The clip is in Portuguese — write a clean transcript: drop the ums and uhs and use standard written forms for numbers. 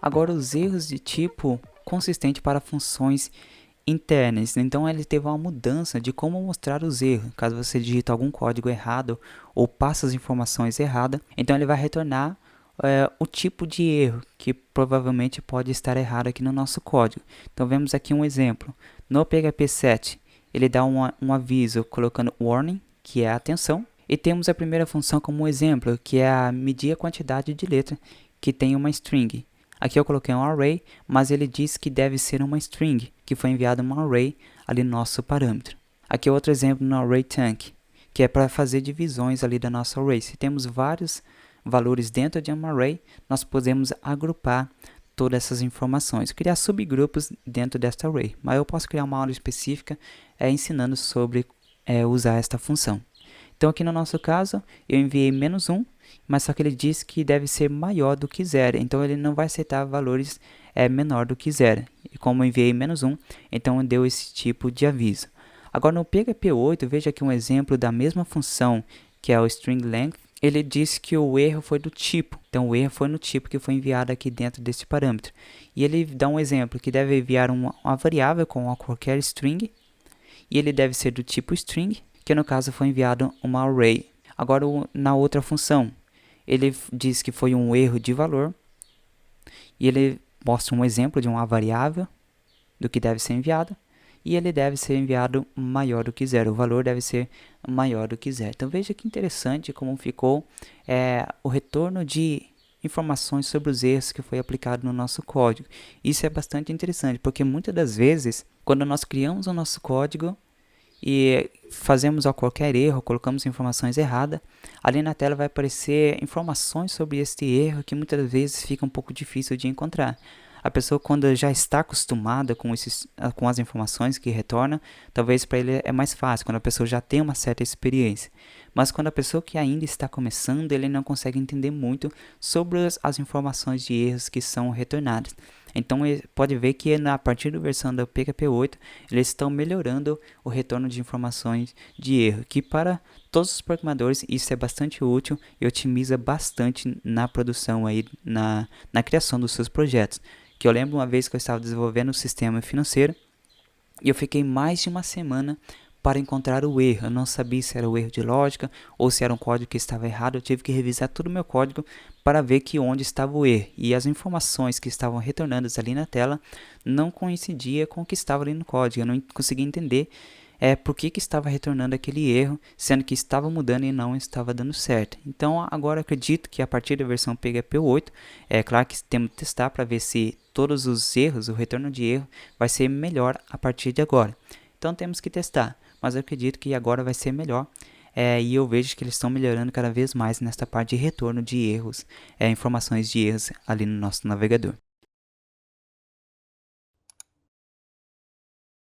Agora, os erros de tipo consistente para funções internas. Então, ele teve uma mudança de como mostrar os erros. Caso você digite algum código errado ou passe as informações erradas, então ele vai retornar o tipo de erro que provavelmente pode estar errado aqui no nosso código. Então, vemos aqui um exemplo. No PHP 7, ele dá um aviso colocando warning, que é a atenção. E temos a primeira função como exemplo, que é a medir a quantidade de letra que tem uma string. Aqui eu coloquei um array, mas ele diz que deve ser uma string, que foi enviado um array ali no nosso parâmetro. Aqui é outro exemplo no ArrayTank, que é para fazer divisões ali da nossa array. Se temos vários valores dentro de um array, nós podemos agrupar todas essas informações, criar subgrupos dentro desta array. Mas eu posso criar uma aula específica ensinando sobre usar esta função. Então aqui no nosso caso, eu enviei -1, mas só que ele diz que deve ser maior do que 0. Então ele não vai aceitar valores menor do que 0. E como eu enviei -1, então deu esse tipo de aviso. Agora no PHP 8, veja aqui um exemplo da mesma função, que é o string length. Ele disse que o erro foi do tipo. Então o erro foi no tipo que foi enviado aqui dentro desse parâmetro. E ele dá um exemplo que deve enviar uma variável com qualquer string. E ele deve ser do tipo string, que no caso foi enviado uma array. Agora na outra função, ele diz que foi um erro de valor, e ele mostra um exemplo de uma variável do que deve ser enviado, e ele deve ser enviado maior do que 0, o valor deve ser maior do que 0. Então veja que interessante como ficou o retorno de informações sobre os erros que foi aplicado no nosso código. Isso é bastante interessante, porque muitas das vezes, quando nós criamos o nosso código, e fazemos qualquer erro, colocamos informações erradas, ali na tela vai aparecer informações sobre este erro que muitas vezes fica um pouco difícil de encontrar. A pessoa, quando já está acostumada com as informações que retorna, talvez para ele é mais fácil, quando a pessoa já tem uma certa experiência. Mas quando a pessoa que ainda está começando, ele não consegue entender muito sobre as informações de erros que são retornadas. Então, pode ver que a partir da versão da PHP 8, eles estão melhorando o retorno de informações de erro, que para todos os programadores isso é bastante útil e otimiza bastante na produção, aí, na criação dos seus projetos. Que eu lembro uma vez que eu estava desenvolvendo um sistema financeiro e eu fiquei mais de uma semana para encontrar o erro. Eu não sabia se era o erro de lógica ou se era um código que estava errado. Eu tive que revisar todo o meu código para ver que onde estava o erro. E as informações que estavam retornando ali na tela não coincidia com o que estava ali no código. Eu não conseguia entender por que estava retornando aquele erro, sendo que estava mudando e não estava dando certo. Então agora acredito que a partir da versão PHP 8, é claro que temos que testar para ver se todos os erros, o retorno de erro vai ser melhor a partir de agora. Então temos que testar, mas eu acredito que agora vai ser melhor. E eu vejo que eles estão melhorando cada vez mais nesta parte de retorno de erros, informações de erros ali no nosso navegador.